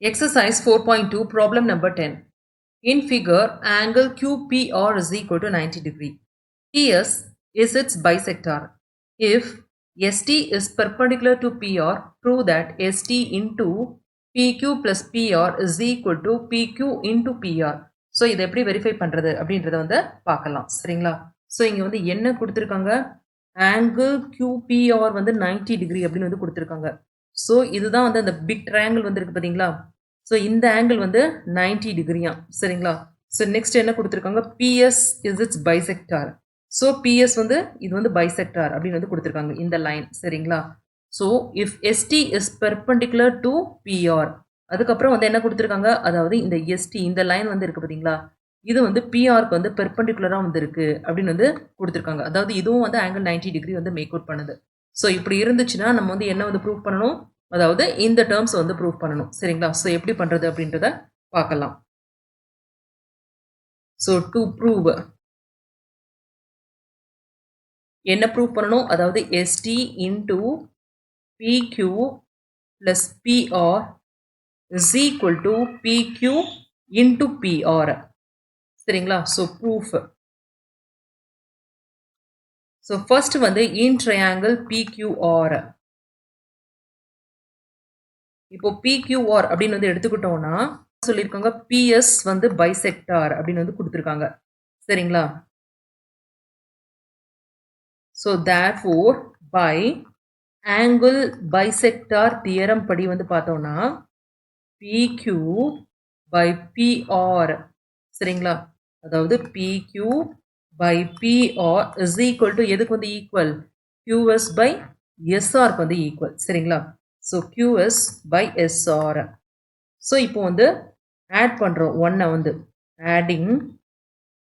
Exercise 4.2, problem number 10. In figure, angle QPR is equal to 90 degree. TS is its bisector. If ST is perpendicular to PR, prove that ST into PQ plus PR is equal to PQ into PR. So இதை எப்படி verify பண்ணுறது அப்படின்றத வந்து பார்க்கலாம் சரிங்களா. So இங்கே வந்து என்ன கொடுத்துருக்காங்க, ஆங்கிள் QPR வந்து 90 டிகிரி அப்படின்னு வந்து கொடுத்துருக்காங்க. ஸோ இதுதான் வந்து அந்த பிக் ட்ரையாங்கிள் வந்து இருக்குது பார்த்தீங்களா. ஸோ இந்த ஆங்கிள் வந்து 90 டிகிரியா சரிங்களா. ஸோ நெக்ஸ்ட் என்ன கொடுத்துருக்காங்க, PS is it's bisector. So PS வந்து இது வந்து பைசெக்டார் அப்படின்னு வந்து கொடுத்துருக்காங்க இந்த லைன் சரிங்களா. So if ST is perpendicular to PR, அதுக்கப்புறம் வந்து என்ன கொடுத்துருக்காங்க, அதாவது இந்த எஸ்டி இந்த லைன் வந்து இருக்குது பார்த்தீங்களா, இது வந்து பிஆருக்கு வந்து பெர்பெண்டிகுலராக வந்து இருக்குது அப்படின்னு வந்து கொடுத்துருக்காங்க. அதாவது இதுவும் வந்து ஆங்கிள் 90 டிகிரி வந்து மேக் அவுட் பண்ணுது. ஸோ இப்படி இருந்துச்சுன்னா நம்ம வந்து என்ன வந்து ப்ரூவ் பண்ணணும், அதாவது இந்த டேர்ம்ஸ் வந்து ப்ரூவ் பண்ணணும் சரிங்களா. ஸோ எப்படி பண்ணுறது அப்படின்றத பார்க்கலாம். ஸோ டு ப்ரூவ் என்ன ப்ரூவ் பண்ணணும், அதாவது ST into PQ plus PR is equal to PQ into PR சரிங்களா. So proof. ஸோ ஃபர்ஸ்ட் வந்து இன் ட்ரையாங்கிள் பிக்யூஆர். இப்போ பிக்யூஆர் அப்படின்னு வந்து எடுத்துக்கிட்டோம்னா சொல்லியிருக்காங்க பிஎஸ் வந்து பைசெக்டார் அப்படின்னு வந்து கொடுத்துருக்காங்க சரிங்களா. So therefore by angle bisector theorem படி வந்து பார்த்தோம்னா பிக்யூ பை பிஆர் சரிங்களா. அதாவது PQ by PR is equal to எதுக்கு வந்து ஈக்குவல், கியூஎஸ் பை எஸ்ஆருக்கு வந்து ஈக்குவல் சரிங்களா. So QS by SR. So இப்போ வந்து ஆட் பண்ணுறோம் ஒன்னை வந்து ஆடிங்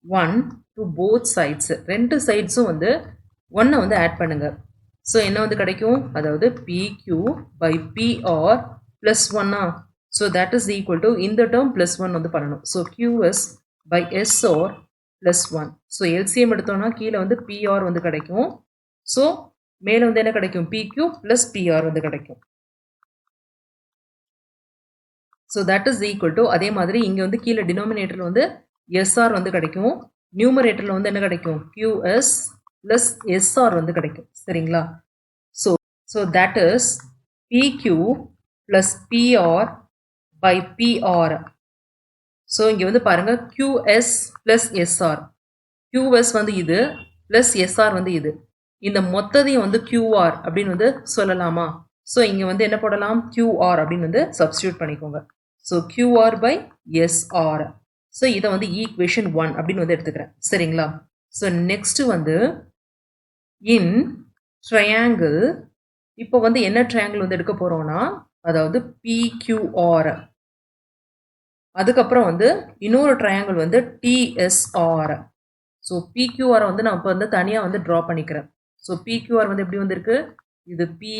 1 டு போத் சைட்ஸ், ரெண்டு சைட்ஸும் வந்து ஒன்னை வந்து ஆட் பண்ணுங்க. ஸோ என்ன வந்து கிடைக்கும், அதாவது பிக்யூ பை பிஆர் ப்ளஸ் ஒன்னா, so that is equal to இந்த டேர்ம் ப்ளஸ் ஒன் வந்து பண்ணணும். So QS by SR plus one. So LCM எடுத்தோம்னா கீழே வந்து பிஆர் வந்து கிடைக்கும். ஸோ மேலே வந்து என்ன கிடைக்கும், பிக்யூ ப்ளஸ் பிஆர் வந்து கிடைக்கும். So that is equal to அதே மாதிரி இங்கே வந்து கீழே டினாமினேட்டரில் வந்து எஸ்ஆர் வந்து கிடைக்கும், நியூமரேட்டரில் வந்து என்ன கிடைக்கும், கியூஎஸ் ப்ளஸ் எஸ்ஆர் வந்து கிடைக்கும் சரிங்களா. So that is PQ plus PR by PR. So இங்கே வந்து பாருங்கள் கியூஎஸ் ப்ளஸ் எஸ்ஆர், கியூஎஸ் வந்து இது ப்ளஸ் எஸ்ஆர் வந்து இது, இந்த மொத்தத்தையும் வந்து கியூஆர் அப்படின்னு வந்து சொல்லலாமா. ஸோ இங்கே வந்து என்ன போடலாம், கியூஆர் அப்படின்னு வந்து சப்ஸ்டியூட் பண்ணிக்கோங்க. So QR by SR. So இதை வந்து ஈக்குவேஷன் 1 அப்படின்னு வந்து எடுத்துக்கிறேன் சரிங்களா. ஸோ நெக்ஸ்ட் வந்து இன் ட்ரையாங்கிள், இப்போ வந்து என்ன ட்ரையாங்கிள் வந்து எடுக்க போகிறோம்னா, அதாவது பிக்யூஆர், அதுக்கப்புறம் வந்து இன்னொரு ட்ரையாங்கிள் வந்து டிஎஸ்ஆர். ஸோ பிக்யூஆரை வந்து நான் இப்போ வந்து தனியாக வந்து ட்ரா பண்ணிக்கிறேன். ஸோ பிக்யூஆர் வந்து எப்படி வந்திருக்கு, இது பி,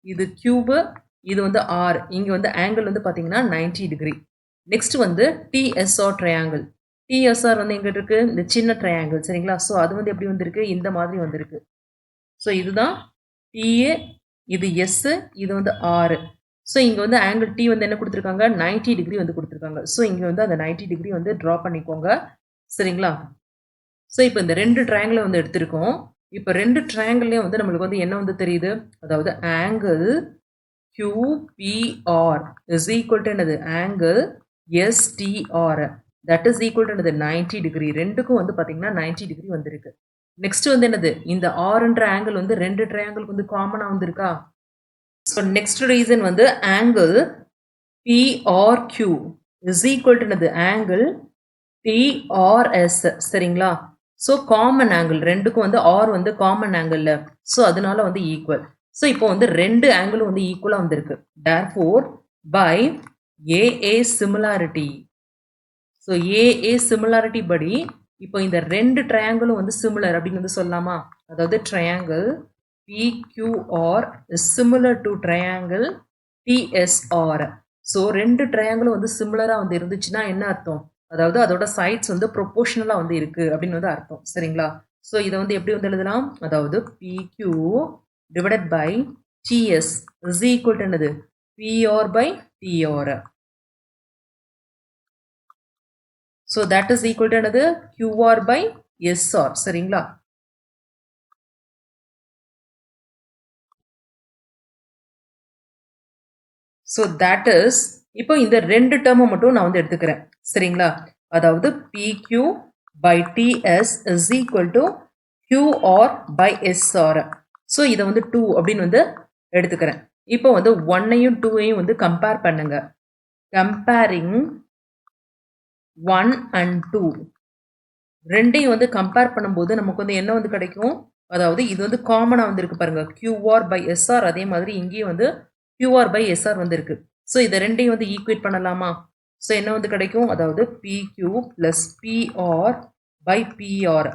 இது கியூபு, இது வந்து ஆர், இங்கே வந்து ஆங்கிள் வந்து பார்த்தீங்கன்னா 90 டிகிரி. நெக்ஸ்ட் வந்து டிஎஸ்ஆர் ட்ரையாங்கிள், டிஎஸ்ஆர் வந்து எங்கே இருக்குது, இந்த சின்ன ட்ரையாங்கிள் சரிங்களா. ஸோ அது வந்து எப்படி வந்திருக்கு, இந்த மாதிரி வந்திருக்கு. ஸோ இதுதான் டிஏ, இது எஸ்ஸு, இது வந்து ஆறு. ஸோ இங்கே வந்து ஆங்கிள் டி வந்து என்ன கொடுத்துருக்காங்க, 90 டிகிரி வந்து கொடுத்துருக்காங்க. ஸோ இங்கே வந்து அந்த 90 டிகிரி வந்து ட்ரா பண்ணிக்கோங்க சரிங்களா. ஸோ இப்போ இந்த ரெண்டு ட்ரையாங்கிளை வந்து எடுத்திருக்கோம். இப்போ ரெண்டு ட்ரையாங்கிள்லேயும் வந்து நம்மளுக்கு வந்து என்ன வந்து தெரியுது, அதாவது angle QPR is equal to என்னது, angle STR that is equal to என்னது 90 டிகிரி. ரெண்டுக்கும் வந்து பார்த்தீங்கன்னா 90 டிகிரி வந்திருக்கு. நெக்ஸ்ட் வந்து என்னது, இந்த ஆர்ன்ற ஆங்கிள் வந்து ரெண்டு ட்ரையாங்கிளுக்கு வந்து காமனாக வந்திருக்கா. ஸோ நெக்ஸ்ட் ரீசன் வந்து angle PRQ is equal to என்னது, ஆங்கிள் TRS சரிங்களா. ஸோ காமன் ஆங்கிள் ரெண்டுக்கும் வந்து ஆர் வந்து காமன் ஆங்கிள், ஸோ அதனால வந்து ஈக்குவல். ஸோ இப்போ வந்து ரெண்டு ஆங்கிளும் வந்து ஈக்குவலாக வந்திருக்கு. Therefore by AA similarity, so AA similarity படி இப்போ இந்த ரெண்டு ட்ரையாங்கிளும் வந்து சிமிலர் அப்படின்னு வந்து சொல்லலாமா. அதாவது triangle PQR is similar to triangle TSR. So ரெண்டு ட்ரையாங்கிளும் வந்து சிமிலராக வந்து இருந்துச்சுன்னா என்ன அர்த்தம், அதாவது அதோட சைட்ஸ் வந்து ப்ரொபோர்ஷனலாக வந்து இருக்குது அப்படின்னு வந்து அர்த்தம் சரிங்களா. ஸோ இதை வந்து எப்படி வந்து எழுதலாம், அதாவது பிக்யூ divided by TS is equal to என்னது, PR by TR. So that is equal to another QR by SR. சரிங்களா? So that is, இப்போ இந்த ரெண்டு டேர்மை மட்டும் நான் வந்து எடுத்துக்கிறேன். சரிங்களா? அதாவது PQ by TS is equal to QR by SR. So இதை வந்து 2 அப்படின்னு வந்து எடுத்துக்கிறேன். இப்போ வந்து 1ஐயும் 2ஐயும் வந்து கம்பேர் பண்ணுங்க. கம்பேரிங் 1 and 2 ரெண்டையும் வந்து கம்பேர் பண்ணும்போது நமக்கு வந்து என்ன வந்து கிடைக்கும்? அதாவது இது வந்து காமனாக வந்து இருக்கு பாருங்க, QR by SR. அதே மாதிரி இங்கேயும் வந்து QR by SR வந்து இருக்கு. ஸோ இதை ரெண்டையும் வந்து ஈக்குவேட் பண்ணலாமா? ஸோ என்ன வந்து கிடைக்கும்? அதாவது PQ plus PR by PR.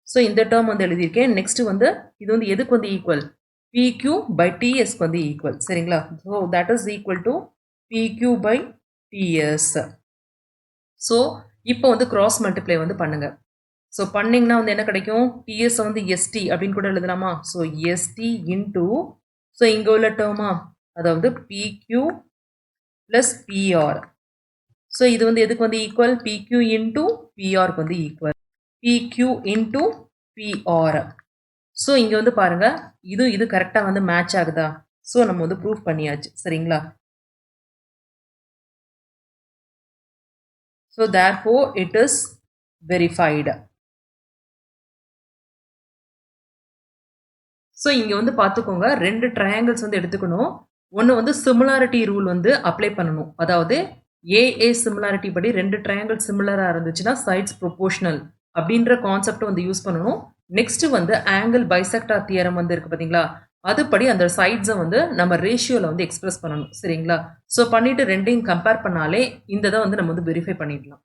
So இந்த டேர்ம் வந்து எழுதியிருக்கேன். நெக்ஸ்ட் வந்து இது வந்து எதுக்கு வந்து ஈக்குவல்? PQ by TS வந்து ஈக்குவல். சரிங்களா? So that is equal to PQ by TS. So இப்போ வந்து கிராஸ் மல்டிப்ளை வந்து பண்ணுங்க. ஸோ பண்ணிங்கன்னா வந்து என்ன கிடைக்கும்? டிஎஸ் வந்து எஸ்டி அப்படின்னு கூட எழுதலாமா? ஸோ எஸ்டி இன்டூ, ஸோ இங்கே உள்ள டேர்மா, அதாவது பிக்யூ ப்ளஸ் பிஆர். ஸோ இது வந்து எதுக்கு வந்து ஈக்குவல்? பிக்யூ இன்டூ பிஆருக்கு வந்து equal. P Q into P R. So இங்கே வந்து பாருங்க, இது கரெக்டாக வந்து மேட்ச் ஆகுதா? ஸோ நம்ம வந்து ப்ரூஃப் பண்ணியாச்சு. சரிங்களா? So therefore it is verified. So இங்கே வந்து பார்த்துக்கோங்க, ரெண்டு ட்ரையாங்கிள்ஸ் வந்து எடுத்துக்கணும். ஒன்று வந்து சிமிலாரிட்டி ரூல் வந்து அப்ளை பண்ணணும். அதாவது ஏஏ சிமிலாரிட்டி படி ரெண்டு ட்ரையாங்கிள் சிமிலராக இருந்துச்சுன்னா சைட்ஸ் ப்ரொபோஷனல் அப்படின்ற கான்செப்ட் வந்து யூஸ் பண்ணணும். நெக்ஸ்ட் வந்து ஆங்கிள் பைசெக்டார் தியரம் வந்து இருக்கு பார்த்தீங்களா, அதுபடி அந்த சைட்ஸை வந்து நம்ம ரேஷியோவில் வந்து எக்ஸ்பிரஸ் பண்ணணும். சரிங்களா? ஸோ பண்ணிட்டு ரெண்டையும் கம்பேர் பண்ணாலே இந்த இதை வந்து நம்ம வந்து வெரிஃபை பண்ணிடலாம்.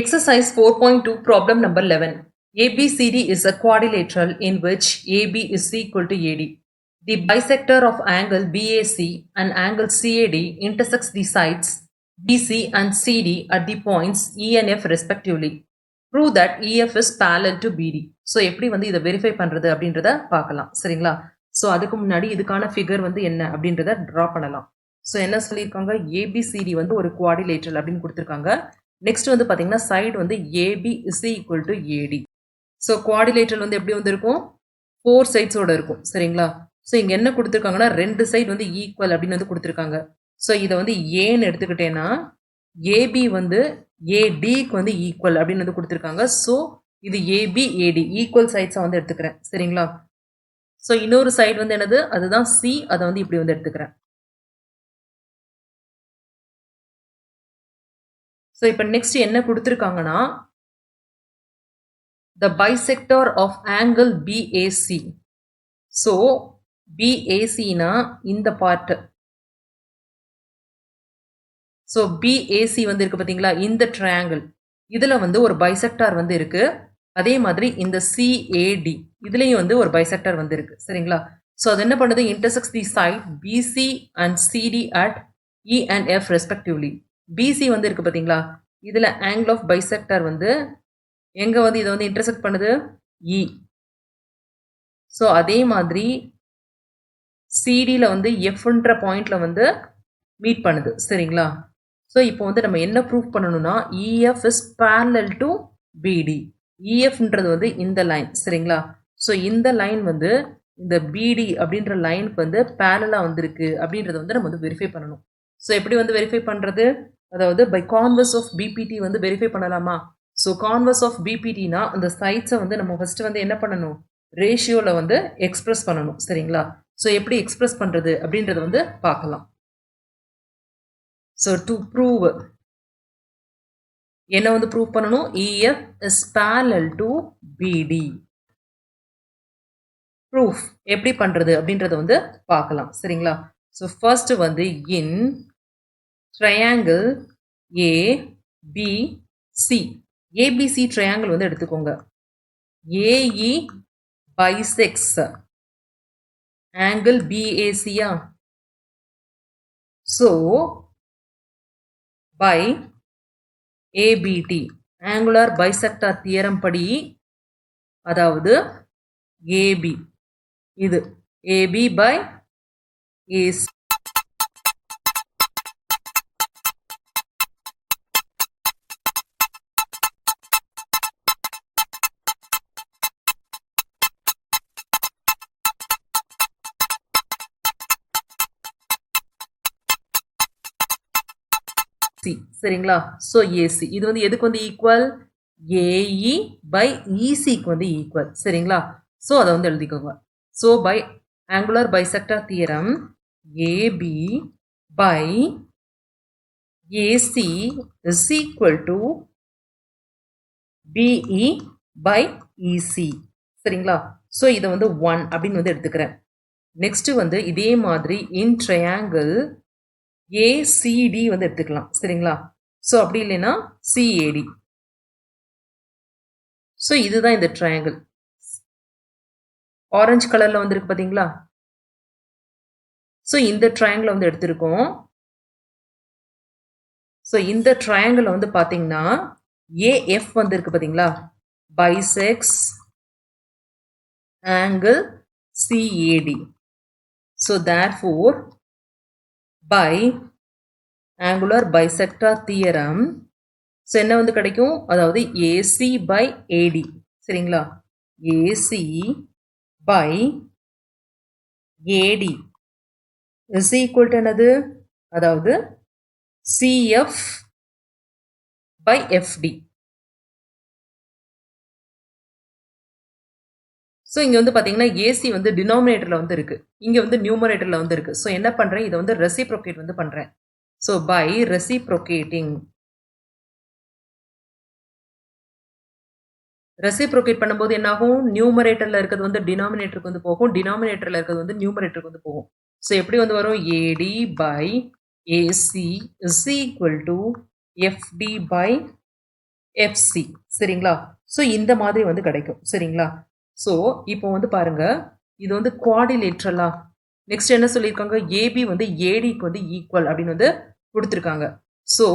Exercise 4.2 problem number 11. ABCD is a quadrilateral in which AB is equal to AD. The bisector of angle BAC and angle CAD intersects the sides BC and CD at the points E and F respectively. Prove that EF is parallel to BD. So எப்படி வந்து இதை verify பண்ணுறது அப்படின்றத பார்க்கலாம். சரிங்களா? So அதுக்கு முன்னாடி இதுக்கான ஃபிகர் வந்து என்ன அப்படின்றத ட்ரா பண்ணலாம். ஸோ என்ன சொல்லியிருக்காங்க? ஏபிசிடி வந்து ஒரு குவாடிலேட்ரல் அப்படின்னு கொடுத்துருக்காங்க. நெக்ஸ்ட் வந்து பார்த்தீங்கன்னா சைடு வந்து AB is equal to AD. So quadrilateral வந்து எப்படி வந்து இருக்கும்? 4 சைட்ஸோட இருக்கும். சரிங்களா? ஸோ இங்கே என்ன கொடுத்துருக்காங்கன்னா ரெண்டு சைடு வந்து ஈக்குவல் அப்படின்னு வந்து கொடுத்துருக்காங்க. ஸோ இதை வந்து ஏன்னு எடுத்துக்கிட்டேன்னா ஏபி வந்து ஏடிக்கு வந்து ஈக்குவல் அப்படின்னு வந்து கொடுத்துருக்காங்க. ஸோ இது ஏபி ஏடி ஈக்குவல் சைட்ஸை வந்து எடுத்துக்கிறேன். சரிங்களா? ஸோ இன்னொரு சைடு வந்து என்னது? அதுதான் சி. அதை வந்து இப்படி வந்து எடுத்துக்கிறேன். ஸோ இப்போ நெக்ஸ்ட் என்ன கொடுத்துருக்காங்கன்னா the bisector of angle BAC. So BAC na இந்த பார்ட். ஸோ BAC வந்து இருக்கு பார்த்தீங்களா, இந்த ட்ரையாங்கிள் இதில் வந்து ஒரு பைசெக்டார் வந்து இருக்கு. அதே மாதிரி இந்த CAD இதுலேயும் வந்து ஒரு பைசெக்டார் வந்து இருக்கு. சரிங்களா? ஸோ அது என்ன பண்ணுது? Intersects the side BC and CD at E and F respectively. BC வந்து இருக்கு பார்த்தீங்களா, இதில் ஆங்கிள் ஆஃப் பைசெக்டார் வந்து எங்க வந்து இதை வந்து இன்டர்செக்ட் பண்ணுது? இ. ஸோ அதே மாதிரி சிடியில் வந்து எஃப்ன்ற பாயிண்ட்ல வந்து மீட் பண்ணுது. சரிங்களா? ஸோ இப்போ வந்து நம்ம என்ன ப்ரூஃப் பண்ணணும்னா இஎஃப் இஸ் பேரலல் டு பிடி. இஎஃப்ன்றது வந்து இந்த லைன். சரிங்களா? ஸோ இந்த லைன் வந்து இந்த பிடி அப்படின்ற லைனுக்கு வந்து பேரலாக வந்திருக்கு அப்படின்றத வந்து நம்ம வந்து வெரிஃபை பண்ணணும். ஸோ எப்படி வந்து வெரிஃபை பண்ணுறது? அதாவது பை கான்வர்ஸ் ஆஃப் பிபிடி வந்து வெரிஃபை பண்ணலாமா? ஸோ கான்வர்ஸ் ஆஃப் பிபிடினா அந்த சைட்ஸை வந்து நம்ம ஃபஸ்ட்டு வந்து என்ன பண்ணணும்? ரேஷியோவில் வந்து எக்ஸ்பிரஸ் பண்ணணும். சரிங்களா? ஸோ எப்படி எக்ஸ்பிரஸ் பண்ணுறது அப்படின்றத வந்து பார்க்கலாம். ஸோ டு ப்ரூவ் என்ன வந்து ப்ரூவ் பண்ணணும்? EF is parallel to BD. Proof எப்படி பண்ணுறது அப்படின்றத வந்து பார்க்கலாம். சரிங்களா? ஸோ ஃபர்ஸ்ட் வந்து in triangle ABC, ABC triangle வந்து எடுத்துக்கோங்க. AE bisects angle BAC. So by ABT angular bisector theorem படி, அதாவது AB இது AB by AC சி சரிங்களா. ஸோ ஏசி இது வந்து எதுக்கு வந்து ஈக்குவல், ஏஇ பை இசிக்கு வந்து ஈக்குவல் சரிங்களா. ஸோ அதை வந்து எழுதிக்கோங்க. So by angular bisector theorem AB by AC is equal to BE by EC சரிங்களா. ஸோ இதை வந்து 1 அப்படின்னு வந்து எடுத்துக்கிறேன். நெக்ஸ்ட் வந்து இதே மாதிரி இன் ட்ரையாங்கிள் ஏசிடி வந்து எடுத்துக்கலாம் சரிங்களா. ஸோ அப்படி இல்லைன்னா சிஏடி. ஸோ இதுதான் இந்த ட்ரையாங்கிள். ஆரஞ்சு கலர்ல வந்து இருக்கு பார்த்தீங்களா. ஸோ இந்த ட்ரையாங்கிள் வந்து எடுத்திருக்கோம். ஸோ இந்த ட்ரையாங்கிள் வந்து பார்த்தீங்கன்னா ஏஎஃப் வந்து இருக்கு பார்த்தீங்களா, bisects angle CAD. So therefore by angular bisector theorem so என்ன வந்து கிடைக்கும், அதாவது AC by AD சரிங்களா. AC by AD is equal to என்னது, அதாவது CF by FD. ஸோ இங்கே வந்து பார்த்தீங்கன்னா ஏசி வந்து டினாமினேட்டரில் வந்து இருக்குது, இங்கே வந்து நியூமரேட்டரில் வந்து இருக்குது. ஸோ என்ன பண்ணுறேன், இதை வந்து ரெசிப்ரோகேட் வந்து பண்ணுறேன். ஸோ பை ரெசிப்ரோகேட்டிங், ரெசிப்ரோகேட் பண்ணும்போது என்னாகும், நியூமரேட்டரில் இருக்கிறது வந்து டினாமினேட்டருக்கு வந்து போகும், டினாமினேட்டரில் இருக்கிறது வந்து நியூமரேட்டருக்கு வந்து போகும். ஸோ எப்படி வந்து வரும், AD by AC is equal to FD by FC சரிங்களா. ஸோ இந்த மாதிரி வந்து கிடைக்கும் சரிங்களா. ஸோ இப்போ வந்து பாருங்க, இது வந்து குவாடிலேட்ரலா. நெக்ஸ்ட் என்ன சொல்லியிருக்காங்க, ஏபி வந்து ஏடிக்கு வந்து ஈக்குவல் அப்படின்னு வந்து கொடுத்துருக்காங்க. ஸோ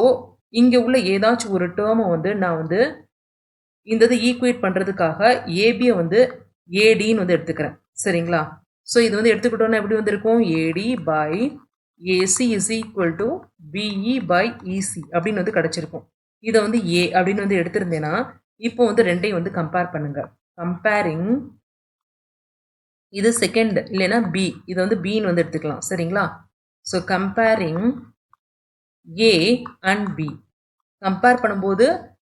இங்கே உள்ள ஏதாச்சும் ஒரு டேர்மை வந்து நான் வந்து இந்த இது ஈக்குவேட் பண்ணுறதுக்காக ஏபியை வந்து ஏடின்னு வந்து எடுத்துக்கிறேன் சரிங்களா. ஸோ இது வந்து எடுத்துக்கிட்டோன்னா எப்படி வந்து இருக்கும், AD by AC is equal to BE by EC அப்படின்னு வந்து கிடச்சிருக்கும். இதை வந்து ஏ அப்படின்னு வந்து எடுத்திருந்தேன்னா இப்போ வந்து ரெண்டையும் வந்து கம்பேர் பண்ணுங்க. கம்பேரிங், இது செகண்ட் இல்லைன்னா பி, இது வந்து பின்னு வந்து எடுத்துக்கலாம் சரிங்களா. So comparing A and B, compare பண்ணும்போது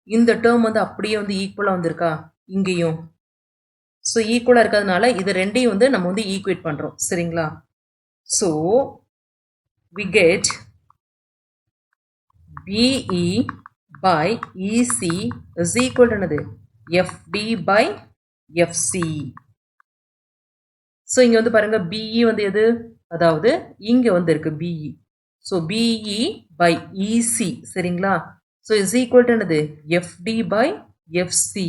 இந்த டேர்ம் வந்து அப்படியே வந்து ஈக்குவலாக வந்திருக்கா இங்கேயும். ஸோ ஈக்குவலாக இருக்கிறதுனால இது ரெண்டையும் வந்து நம்ம வந்து ஈக்குவேட் பண்ணுறோம் சரிங்களா. So we get BE by EC is equal to என்னது, FD by FC. ஸோ இங்கே வந்து பாருங்க பிஇ வந்து எது, அதாவது இங்கே வந்து இருக்கு P E. So P E by EC சரிங்களா. ஸோ இஸ் ஈக்குவல் டு என்னது, FD by FC.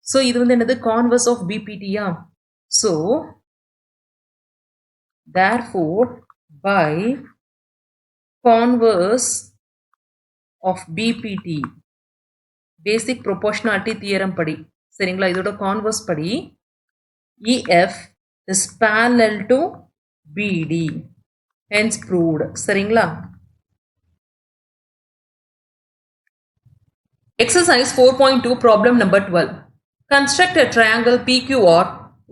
ஸோ இது வந்து என்னது, கான்வர்ஸ் ஆஃப் பிபிடியா. So therefore by converse of BPT, basic proportionality theorem படி சரிங்களா, இதோட கான்வர்ஸ் படி EF is parallel to BD, hence proved சரிங்களா. Exercise 4.2 problem number 12. Construct a triangle PQR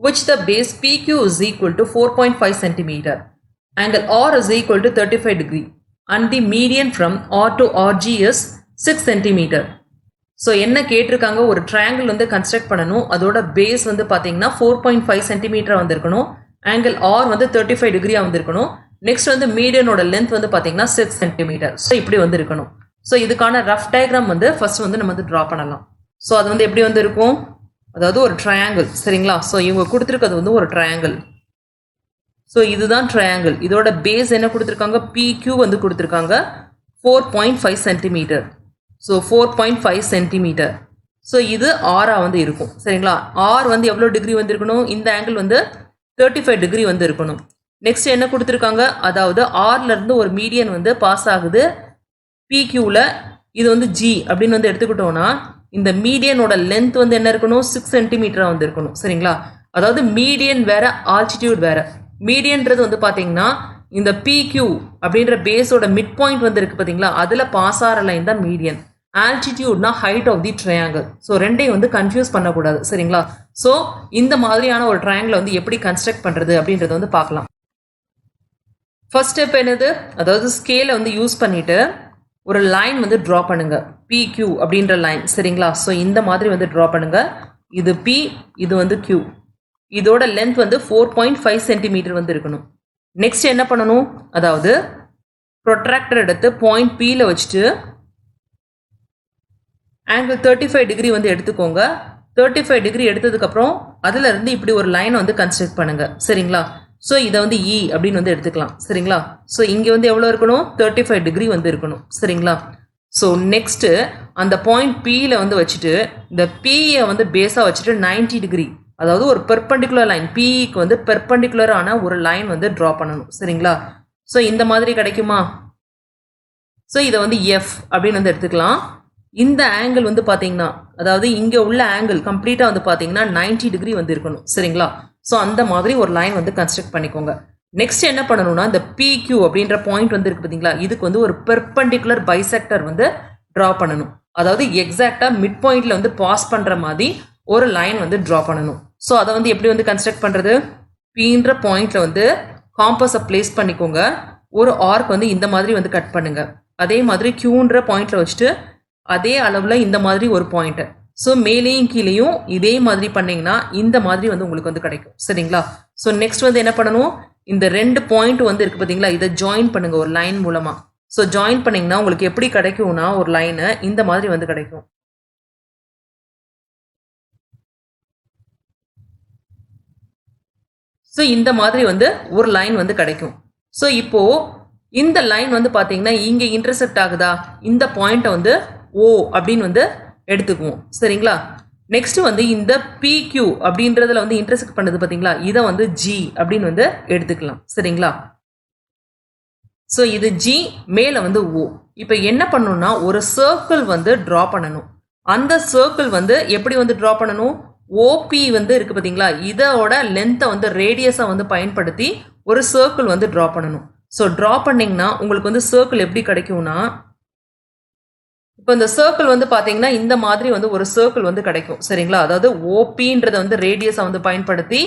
which the base PQ is equal to 4.5 cm, angle R is equal to 35 degree and the median from R to RG is 6 cm. So என்ன கேட்டிருக்காங்க, ஒரு triangle வந்து construct பண்ணணும், அதோட base வந்து பார்த்தீங்கன்னா 4.5 சென்டிமீட்டராக வந்திருக்கணும், angle R வந்து 35 டிகிரியாக வந்திருக்கணும், நெக்ஸ்ட் வந்து மீடியனோட லென்த் வந்து பார்த்தீங்கன்னா 6 சென்டிமீட்டர். ஸோ இப்படி வந்து இருக்கணும். ஸோ இதுக்கான ரஃப் டயக்ராம் வந்து ஃபர்ஸ்ட் வந்து நம்ம வந்து ட்ரா பண்ணலாம். ஸோ அது வந்து எப்படி வந்து இருக்கும், அதாவது ஒரு ட்ரையாங்கிள் சரிங்களா. ஸோ இவங்க கொடுத்துருக்கிறது வந்து ஒரு ட்ரையாங்கிள். ஸோ இதுதான் ட்ரையாங்கிள், இதோட பேஸ் என்ன கொடுத்துருக்காங்க, PQ வந்து கொடுத்துருக்காங்க 4.5 சென்டிமீட்டர். So 4.5 centimetre. ஸோ இது ஆரா வந்து இருக்கும் சரிங்களா. ஆர் வந்து எவ்வளோ டிகிரி வந்து இருக்கணும், இந்த ஆங்கிள் வந்து 35 டிகிரி வந்து இருக்கணும். நெக்ஸ்ட் என்ன கொடுத்துருக்காங்க, அதாவது ஆர்லேருந்து ஒரு மீடியன் வந்து பாஸ் ஆகுது PQவில், இது வந்து G அப்படின்னு வந்து எடுத்துக்கிட்டோன்னா இந்த மீடியனோட லென்த் வந்து என்ன இருக்கணும், 6 சென்டிமீட்டராக வந்து இருக்கணும் சரிங்களா. அதாவது மீடியன் வேற, ஆல்டிடியூட் வேற. மீடியன்றது வந்து பார்த்தீங்கன்னா இந்த PQ அப்படின்ற பேஸோட மிட் பாயிண்ட் வந்து இருக்கு பார்த்தீங்களா, அதில் பாஸ் ஆகிற லைன் தான் மீடியன். ஆல்டிடியூட்னா height of the triangle. So ரெண்டையும் வந்து கன்ஃபியூஸ் பண்ணக்கூடாது சரிங்களா. ஸோ இந்த மாதிரியான ஒரு ட்ரையாங்கிளை வந்து எப்படி கன்ஸ்ட்ரக்ட் பண்ணுறது அப்படின்றத வந்து பார்க்கலாம். ஃபர்ஸ்ட் ஸ்டெப் என்னது, அதாவது ஸ்கேலை வந்து யூஸ் பண்ணிட்டு ஒரு லைன் வந்து ட்ரா பண்ணுங்க PQ அப்படின்ற லைன் சரிங்களா. ஸோ இந்த மாதிரி வந்து ட்ரா பண்ணுங்க. இது P, இது வந்து Q. இதோட லென்த் வந்து 4.5 சென்டிமீட்டர் வந்து இருக்கணும். நெக்ஸ்ட் என்ன பண்ணணும், அதாவது ப்ரொட்ராக்டர் எடுத்து பாயிண்ட் Pல வச்சுட்டு ஆங்கிள் 35 டிகிரி வந்து எடுத்துக்கோங்க. 35 டிகிரி எடுத்ததுக்கப்புறம் அதுல இருந்து இப்படி ஒரு லைன் வந்து கன்ஸ்ட்ரக்ட் பண்ணுங்க சரிங்களா. ஸோ இதை வந்து E அப்படின்னு வந்து எடுத்துக்கலாம் சரிங்களா. ஸோ இங்கே வந்து எவ்வளோ இருக்கணும், 35 டிகிரி வந்து இருக்கணும் சரிங்களா. ஸோ நெக்ஸ்ட்டு அந்த பாயிண்ட் Pல வந்து வச்சுட்டு இந்த Pயை வந்து பேஸாக வச்சுட்டு 90 டிகிரி, அதாவது ஒரு பெர்பெண்டிகுலர் லைன் Pக்கு வந்து பெர்பெண்டிகுலரான ஒரு லைன் வந்து ட்ரா பண்ணணும் சரிங்களா. ஸோ இந்த மாதிரி கிடைக்குமா. ஸோ இதை வந்து F அப்படின்னு வந்து எடுத்துக்கலாம். இந்த ஆங்கிள் வந்து பார்த்தீங்கன்னா, அதாவது இங்கே உள்ள ஆங்கிள் கம்ப்ளீட்டாக வந்து பார்த்தீங்கன்னா 90 டிகிரி வந்து இருக்கணும் சரிங்களா. ஸோ அந்த மாதிரி ஒரு லைன் வந்து கன்ஸ்ட்ரக்ட் பண்ணிக்கோங்க. நெக்ஸ்ட் என்ன பண்ணணும்னா, இந்த PQ அப்படின்ற பாயிண்ட் வந்து இருக்கு பார்த்தீங்களா, இதுக்கு வந்து ஒரு பெர்பெண்டிகுலர் பைசெக்டர் வந்து ட்ரா பண்ணணும். அதாவது எக்ஸாக்டாக மிட் பாயிண்ட்ல வந்து பாஸ் பண்ணுற மாதிரி ஒரு லைன் வந்து ட்ரா பண்ணணும். ஸோ அதை வந்து எப்படி வந்து கன்ஸ்ட்ரக்ட் பண்ணுறது, Pன்ற பாயிண்ட்ல வந்து காம்பஸை பிளேஸ் பண்ணிக்கோங்க. ஒரு ஆர்க் வந்து இந்த மாதிரி வந்து கட் பண்ணுங்க. அதே மாதிரி Qன்ற பாயிண்ட்ல வச்சுட்டு அதே அளவில் இந்த மாதிரி ஒரு பாயிண்ட். ஸோ மேலேயும் கீழேயும் இதே மாதிரி பண்ணீங்கன்னா இந்த மாதிரி வந்து உங்களுக்கு வந்து கிடைக்கும் சரிங்களா. ஸோ நெக்ஸ்ட் வந்து என்ன பண்ணணும், இந்த ரெண்டு பாயிண்ட் வந்து இருக்கு பார்த்தீங்களா, இதை ஜாயின் பண்ணுங்க ஒரு லைன் மூலமா. ஸோ ஜாயின் பண்ணீங்கன்னா உங்களுக்கு எப்படி கிடைக்கும்னா, ஒரு லைனு இந்த மாதிரி வந்து கிடைக்கும். ஸோ இந்த மாதிரி வந்து ஒரு லைன் வந்து கிடைக்கும். ஸோ இப்போ இந்த லைன் வந்து பார்த்தீங்கன்னா இங்கே இன்டர்செக்ட் ஆகுதா, இந்த பாயிண்ட்டை வந்து O அப்படின்னு வந்து எடுத்துக்குவோம் சரிங்களா. நெக்ஸ்ட் வந்து இந்த PQ அப்படின்றதுல வந்து இன்டர்செக்ட் பண்ணது பார்த்தீங்களா, இதை வந்து G அப்படின்னு வந்து எடுத்துக்கலாம் சரிங்களா. ஸோ இது G, மேலே வந்து O. இப்போ என்ன பண்ணணும்னா, ஒரு சர்க்கிள் வந்து ட்ரா பண்ணணும். அந்த சர்க்கிள் வந்து எப்படி வந்து ட்ரா பண்ணணும், OP வந்து இருக்கு பார்த்தீங்களா, இதோட லென்த்தை வந்து ரேடியஸை வந்து பயன்படுத்தி ஒரு சர்க்கிள் வந்து ட்ரா பண்ணணும். ஸோ ட்ரா பண்ணிங்கன்னா உங்களுக்கு வந்து சர்க்கிள் எப்படி கிடைக்கும்னா, இப்போ இந்த சர்க்கிள் வந்து பார்த்தீங்கன்னா இந்த மாதிரி வந்து ஒரு சர்க்கிள் வந்து கிடைக்கும் சரிங்களா. அதாவது OPன்றதை வந்து ரேடியஸை வந்து பயன்படுத்தி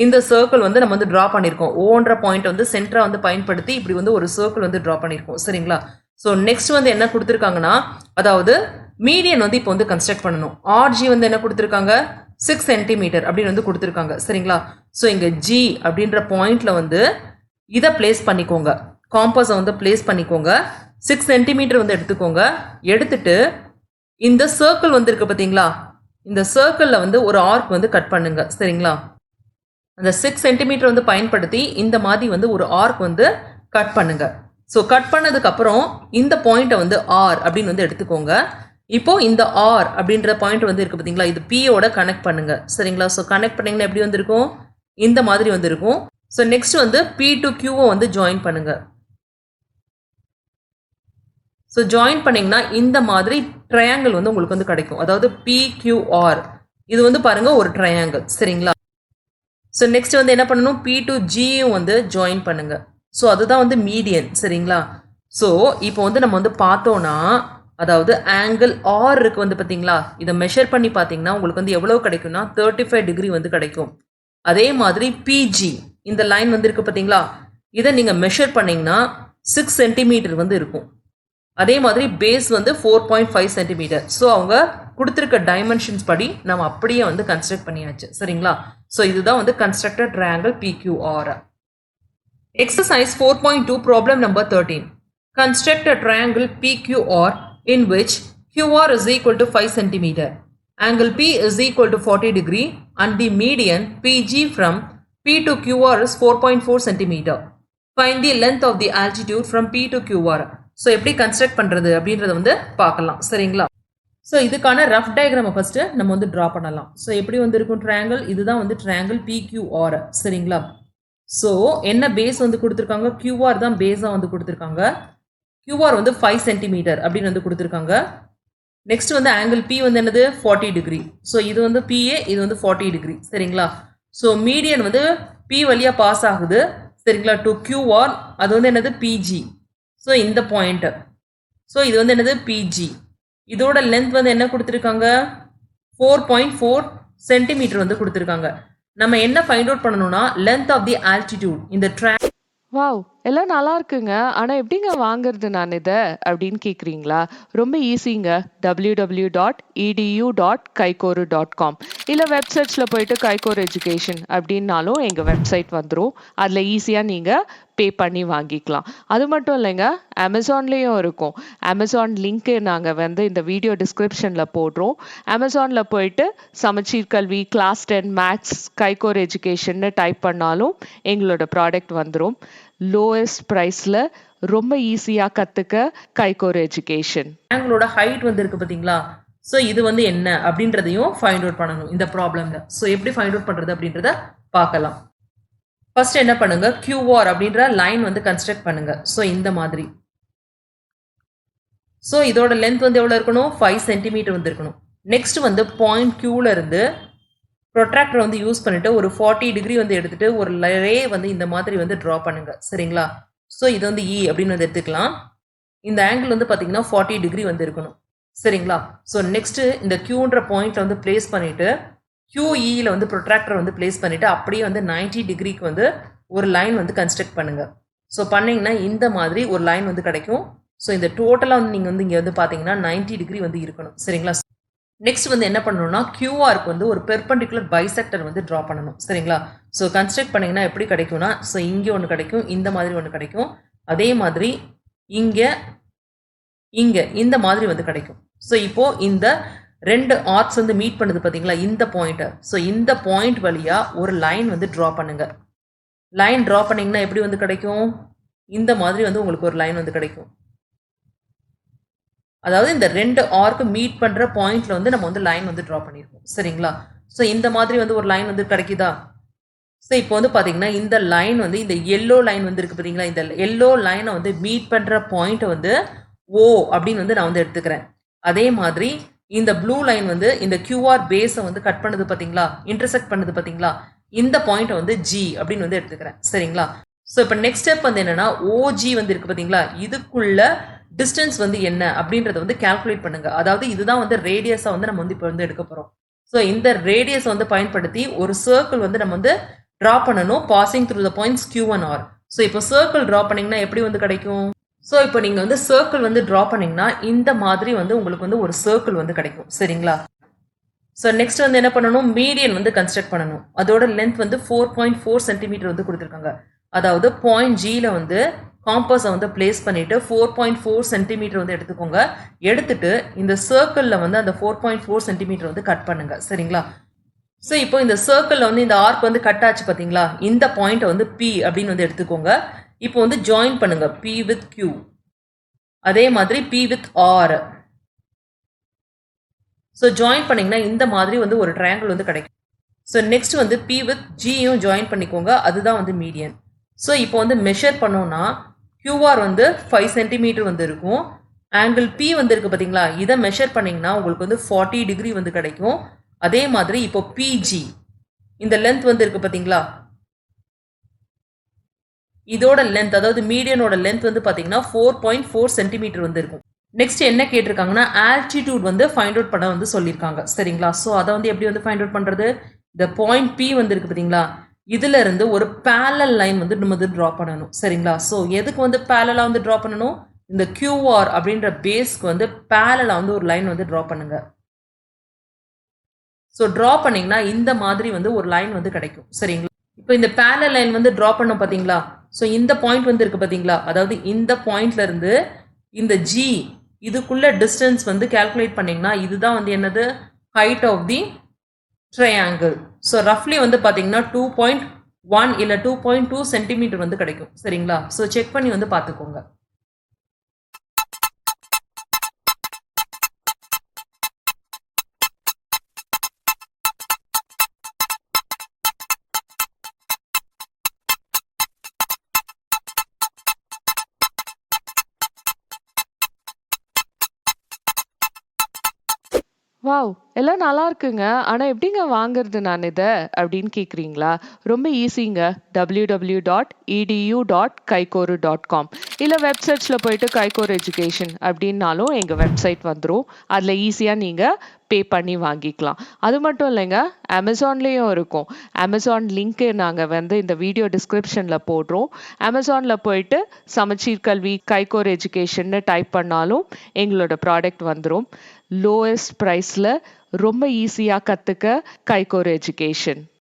இந்த சர்க்கிள் வந்து நம்ம வந்து ட்ரா பண்ணியிருக்கோம். ஓன்ற பாயிண்ட் வந்து சென்டரா வந்து பயன்படுத்தி இப்படி வந்து ஒரு சர்க்கிள் வந்து ட்ரா பண்ணியிருக்கோம் சரிங்களா. ஸோ நெக்ஸ்ட் வந்து என்ன கொடுத்துருக்காங்கன்னா, அதாவது மீடியன் வந்து இப்போ வந்து கன்ஸ்ட்ரக்ட் பண்ணணும். RG வந்து என்ன கொடுத்துருக்காங்க, 6 சென்டிமீட்டர் அப்படின்னு வந்து கொடுத்துருக்காங்க சரிங்களா. ஸோ இங்கே G அப்படின்ற பாயிண்ட்ல வந்து இதை பிளேஸ் பண்ணிக்கோங்க, காம்பஸை வந்து பிளேஸ் பண்ணிக்கோங்க. 6 சென்டிமீட்டர் வந்து எடுத்துக்கோங்க. எடுத்துட்டு இந்த சர்க்கிள் வந்து இருக்கு பார்த்தீங்களா, இந்த சர்க்கிளில் வந்து ஒரு ஆர்க் வந்து கட் பண்ணுங்க சரிங்களா. அந்த 6 சென்டிமீட்டர் வந்து பயன்படுத்தி இந்த மாதிரி வந்து ஒரு ஆர்க் வந்து கட் பண்ணுங்க. ஸோ கட் பண்ணதுக்கு அப்புறம் இந்த பாயிண்ட்டை வந்து R அப்படின்னு வந்து எடுத்துக்கோங்க. இப்போ இந்த R அப்படின்ற பாயிண்ட் வந்து இருக்கு பார்த்தீங்களா, இது Pயோட கனெக்ட் பண்ணுங்க சரிங்களா. ஸோ கனெக்ட் பண்ணீங்கன்னா எப்படி வந்து இருக்கும், இந்த மாதிரி வந்து இருக்கும். ஸோ நெக்ஸ்ட் வந்து P to Qவை வந்து ஜாயின் பண்ணுங்க. ஸோ ஜாயின் பண்ணிங்கன்னா இந்த மாதிரி ட்ரையாங்கிள் வந்து உங்களுக்கு வந்து கிடைக்கும். அதாவது PQR இது வந்து பாருங்க ஒரு ட்ரையாங்கிள் சரிங்களா. ஸோ நெக்ஸ்ட் வந்து என்ன பண்ணணும், P to Gயும் வந்து ஜாயின் பண்ணுங்க. ஸோ அதுதான் வந்து மீடியன் சரிங்களா. ஸோ இப்போ வந்து நம்ம வந்து பார்த்தோன்னா, அதாவது ஆங்கிள் R இருக்கு வந்து பார்த்தீங்களா, இதை மெஷர் பண்ணி பார்த்தீங்கன்னா உங்களுக்கு வந்து எவ்வளோ கிடைக்கும்னா 35 டிகிரி வந்து கிடைக்கும். அதே மாதிரி PG இந்த லைன் வந்து இருக்கு பார்த்தீங்களா, இதை நீங்கள் மெஷர் பண்ணிங்கன்னா 6 சென்டிமீட்டர் வந்து இருக்கும். அதே மாதிரி பேஸ் வந்து 4.5 சென்டிமீட்டர். ஸோ அவங்க கொடுத்துருக்க டைமென்ஷன்ஸ் படி நம்ம அப்படியே வந்து கன்ஸ்ட்ரக்ட் பண்ணியாச்சு சரிங்களா. ஸோ இதுதான் வந்து constructed triangle PQR. Exercise 4.2 problem number 13. Construct a triangle PQR in which QR is equal to 5 centimeter. Angle P is equal to 40 degree and the median PG from P to QR is 4.4 centimeter. Find the length of the altitude from P to QR. So எப்படி construct பண்ணுறது அப்படின்றத வந்து பார்க்கலாம் சரிங்களா. So இதுக்கான rough டயக்ராமை first நம்ம வந்து draw பண்ணலாம். ஸோ எப்படி வந்து இருக்கும் ட்ரையாங்கிள், இதுதான் வந்து ட்ரையாங்கிள் PQR சரிங்களா. ஸோ என்ன பேஸ் வந்து கொடுத்துருக்காங்க, QR தான் பேஸாக வந்து கொடுத்துருக்காங்க. QR வந்து 5 சென்டிமீட்டர் அப்படின்னு வந்து கொடுத்துருக்காங்க. நெக்ஸ்ட் வந்து ஆங்கிள் P வந்து என்னது 40 டிகிரி. ஸோ இது வந்து PA, இது வந்து 40 டிகிரி சரிங்களா. ஸோ மீடியன் வந்து P வழியாக பாஸ் ஆகுது சரிங்களா டு QR, அது வந்து என்னது PG. ஸோ இந்த பாயிண்ட், ஸோ இது வந்து என்னது PG. இதோட லென்த் வந்து என்ன கொடுத்துருக்காங்க 4.4 சென்டிமீட்டர் வந்து கொடுத்துருக்காங்க. நம்ம என்ன ஃபைண்ட் அவுட் பண்ணணும்னா லென்த் ஆஃப் தி ஆல்டிடியூட் இந்த Wow, எல்லாம் நல்லா இருக்குங்க. ஆனா எப்படிங்க வாங்குறது நான் இத? அப்படின்னு கேட்குறீங்களா? ரொம்ப ஈஸிங்க. www.edu.kaikoru.com இல்ல வெப்சைட்ஸ்ல போயிட்டு கைகோர் எஜுகேஷன் அப்படின்னாலும் எங்க வெப்சைட் வந்துரும். அதுல ஈஸியா நீங்க பே பண்ணி வாங்கிக்கலாம். அது மட்டும் இல்லைங்க, அமேசான்லயும் இருக்கும். அமேசான் லிங்க் நாங்க வந்து இந்த வீடியோ டிஸ்கிரிப்ஷன்ல போடுறோம். அமேசான்ல போயிட்டு சமச்சீர் கல்வி, கிளாஸ் 10 மேக்ஸ், கைகோர் எஜுகேஷன்னு டைப் பண்ணாலும் எங்களோட ப்ராடக்ட் வந்துரும். லோயஸ்ட் ப்ரைஸ்ல ரொம்ப ஈஸியா கத்துக்க கைகோர் எஜுகேஷன். ஆங்கிளோட ஹைட் வந்து இருக்கு பாத்தீங்களா? ஸோ இது வந்து என்ன அப்படின்றதையும் ஃபைண்ட் அவுட் பண்ணணும் இந்த ப்ராப்ளம்ல. ஸோ எப்படி ஃபைண்ட் அவுட் பண்றது அப்படின்றத பார்க்கலாம். ஃபர்ஸ்ட் என்ன பண்ணுங்க, QR அப்படின்ற லைன் வந்து கன்ஸ்ட்ரக்ட் பண்ணுங்க. ஸோ இந்த மாதிரி. ஸோ இதோட லென்த் வந்து எவ்வளோ இருக்கணும்? 5 சென்டிமீட்டர் வந்து இருக்கணும். நெக்ஸ்ட் வந்து பாயிண்ட் Qல இருந்து ப்ரொட்ராக்டர் வந்து யூஸ் பண்ணிட்டு ஒரு 40 டிகிரி வந்து எடுத்துட்டு ஒரு ரே வந்து இந்த மாதிரி வந்து ட்ரா பண்ணுங்க. சரிங்களா? ஸோ இது வந்து E அப்படின்னு வந்து எடுத்துக்கலாம். இந்த ஆங்கிள் வந்து பார்த்தீங்கன்னா 40 டிகிரி வந்து இருக்கணும். சரிங்களா? ஸோ நெக்ஸ்ட் இந்த Qன்ற பாயிண்ட்ல வந்து பிளேஸ் பண்ணிட்டு QEல வந்து ப்ரொட்ராக்டர் வந்து பிளேஸ் பண்ணிட்டு அப்படியே வந்து 90 டிகிரிக்கு வந்து ஒரு லைன் வந்து கன்ஸ்ட்ரக்ட் பண்ணுங்க. ஸோ பண்ணீங்கன்னா இந்த மாதிரி ஒரு லைன் வந்து கிடைக்கும். ஸோ இந்த டோட்டலாக வந்து நீங்கள் வந்து இங்கே வந்து பார்த்தீங்கன்னா 90 டிகிரி வந்து இருக்கணும். சரிங்களா? நெக்ஸ்ட் வந்து என்ன பண்ணணும்னா QRக்கு வந்து ஒரு பெர்பெண்டிகுலர் பைசெக்டர் வந்து ட்ரா பண்ணணும். சரிங்களா? ஸோ கன்ஸ்ட்ரக்ட் பண்ணீங்கன்னா எப்படி கிடைக்கும்னா, ஸோ இங்கே ஒன்று கிடைக்கும், இந்த மாதிரி ஒன்று கிடைக்கும், அதே மாதிரி இங்கே இங்கே இந்த மாதிரி வந்து கிடைக்கும். ஸோ இப்போ இந்த ரெண்டு ஆர்க்ஸ் வந்து மீட் பண்ணுது பார்த்தீங்களா, இந்த பாயிண்ட்டை. ஸோ இந்த பாயிண்ட் வழியாக ஒரு லைன் வந்து ட்ரா பண்ணுங்க. லைன் ட்ரா பண்ணிங்கன்னா எப்படி வந்து கிடைக்கும்? இந்த மாதிரி வந்து உங்களுக்கு ஒரு லைன் வந்து கிடைக்கும். அதாவது இந்த ரெண்டு ஆர்க்கு மீட் பண்ணுற பாயிண்ட்ல வந்து நம்ம வந்து லைன் வந்து ட்ரா பண்ணியிருக்கோம். சரிங்களா? ஸோ இந்த மாதிரி வந்து ஒரு லைன் வந்து கிடைக்குதா? ஸோ இப்போ வந்து பார்த்தீங்கன்னா இந்த லைன் வந்து இந்த எல்லோ லைன் வந்து இருக்குது பார்த்தீங்களா, இந்த எல்லோ லைனை வந்து மீட் பண்ணுற பாயிண்ட்டை வந்து O அப்படின்னு வந்து நான் வந்து எடுத்துக்கிறேன். அதே மாதிரி இந்த ப்ளூ லைன் வந்து இந்த QR பேஸை வந்து கட் பண்ணுது பார்த்தீங்களா, இன்டர்செக்ட் பண்ணுது பார்த்தீங்களா, இந்த பாயிண்ட்டை வந்து G அப்படின்னு வந்து எடுத்துக்கிறேன். சரிங்களா? ஸோ இப்போ நெக்ஸ்ட் ஸ்டெப் வந்து என்னன்னா OG வந்து இருக்கு பார்த்தீங்களா, இதுக்குள்ள டிஸ்டன்ஸ் வந்து என்ன அப்படின்றத வந்து கால்குலேட் பண்ணுங்க. அதாவது இதுதான் வந்து ரேடியஸாக வந்து நம்ம வந்து இப்போ வந்து எடுக்க போகிறோம். ஸோ இந்த ரேடியஸ் வந்து பயன்படுத்தி ஒரு சர்க்கிள் வந்து நம்ம வந்து ட்ரா பண்ணணும், passing through the points Q and R. So இப்போ சர்க்கிள் ட்ரா பண்ணீங்கன்னா எப்படி வந்து கிடைக்கும்? ஸோ இப்போ நீங்கள் வந்து சர்க்கிள் வந்து ட்ரா பண்ணீங்கன்னா இந்த மாதிரி வந்து உங்களுக்கு வந்து ஒரு சர்க்கிள் வந்து கிடைக்கும். சரிங்களா? ஸோ நெக்ஸ்ட் வந்து என்ன பண்ணணும், மீடியன் வந்து கன்ஸ்ட்ரக்ட் பண்ணணும். அதோட லென்த் வந்து 4.4 சென்டிமீட்டர் வந்து கொடுத்துருக்காங்க. அதாவது பாயிண்ட் Gல வந்து காம்பஸை வந்து பிளேஸ் பண்ணிட்டு 4.4 சென்டிமீட்டர் வந்து எடுத்துக்கோங்க. எடுத்துட்டு இந்த சர்க்கிளில் வந்து அந்த 4.4 சென்டிமீட்டர் வந்து கட் பண்ணுங்க. சரிங்களா? ஸோ இப்போ இந்த சர்க்கிளில் வந்து இந்த ஆர்க் வந்து கட் ஆச்சு பார்த்தீங்களா, இந்த பாயிண்ட்டை வந்து P அப்படின்னு வந்து எடுத்துக்கோங்க. இப்போ வந்து ஜாயின் பண்ணுங்க P with Q, அதே மாதிரி P with R. So join பண்ணீங்கன்னா இந்த மாதிரி வந்து ஒரு ட்ரையாங்கிள் வந்து கிடைக்கும். ஸோ நெக்ஸ்ட் வந்து P with Gயும் ஜாயின் பண்ணிக்கோங்க, அதுதான் வந்து மீடியன். ஸோ இப்போ வந்து மெஷர் பண்ணோம்னா QR வந்து 5 சென்டிமீட்டர் வந்து இருக்கும். ஆங்கிள் P வந்து இருக்கு பார்த்தீங்களா, இதை மெஷர் பண்ணிங்கன்னா உங்களுக்கு வந்து 40 டிகிரி வந்து கிடைக்கும். அதே மாதிரி இப்போ PG இந்த லென்த் வந்து இருக்கு பார்த்தீங்களா, இதோட லென்த் அதாவது மீடியனோட லென்த் வந்து பார்த்தீங்கன்னா 4.4 சென்டிமீட்டர் வந்து இருக்கும். நெக்ஸ்ட் என்ன கேட்டிருக்காங்கன்னா ஆல்டிடியூட் வந்து ஃபைண்ட் அவுட் பண்ண வந்து சொல்லியிருக்காங்க. சரிங்களா? ஸோ அதை வந்து எப்படி வந்து ஃபைண்ட் அவுட் பண்ணுறது, இந்த பாயிண்ட் P வந்து இருக்கு பார்த்தீங்களா, இதுல இருந்து ஒரு பேரலல் லைன் வந்து நம்ம வந்து ட்ரா பண்ணணும். சரிங்களா? ஸோ எதுக்கு வந்து பேரலா வந்து ட்ரா பண்ணணும், இந்த QR அப்படின்ற பேஸ்க்கு வந்து பேரலா வந்து ஒரு லைன் வந்து ட்ரா பண்ணுங்க. ஸோ ட்ரா பண்ணீங்கன்னா இந்த மாதிரி வந்து ஒரு லைன் வந்து கிடைக்கும். சரிங்களா? இப்போ இந்த பேரலல் லைன் வந்து ட்ரா பண்ணோம் பார்த்தீங்களா, ஸோ இந்த பாயிண்ட் வந்து இருக்கு பார்த்தீங்களா, அதாவது இந்த பாயிண்ட்ல இருந்து இந்த G இதுக்குள்ள டிஸ்டன்ஸ் வந்து கால்குலேட் பண்ணீங்கன்னா இதுதான் வந்து என்னது, height of the triangle. So ரஃப்லி வந்து பார்த்தீங்கன்னா 2.1 இல்லை 2.2 சென்டிமீட்டர் வந்து கிடைக்கும். சரிங்களா? ஸோ செக் பண்ணி வந்து பார்த்துக்கோங்க. வாவ்! எல்லாம் நல்லா இருக்குங்க. ஆனா எப்படிங்க வாங்குறது நான் இத? அப்படின்னு கேட்குறீங்களா? ரொம்ப ஈஸிங்க. www.edu.kaikoru.com இல்ல வெப்சைட்ஸ்ல போயிட்டு கைகோர் எஜுகேஷன் அப்படின்னாலும் எங்க வெப்சைட் வந்துரும். அதுல ஈஸியா நீங்க பே பண்ணி வாங்கிக்கலாம். அது மட்டும் இல்லைங்க, அமேசான்லேயும் இருக்கும். அமேசான் லிங்க்கு நாங்கள் வந்து இந்த வீடியோ டிஸ்கிரிப்ஷனில் போடுறோம். அமேசானில் போயிட்டு சமச்சீர் கல்வி கைகோர் எஜுகேஷன்னு டைப் பண்ணாலும் எங்களோட ப்ராடக்ட் வந்துடும். லோவஸ்ட் ப்ரைஸில் ரொம்ப ஈஸியாக கற்றுக்க கைகோர் எஜுகேஷன்.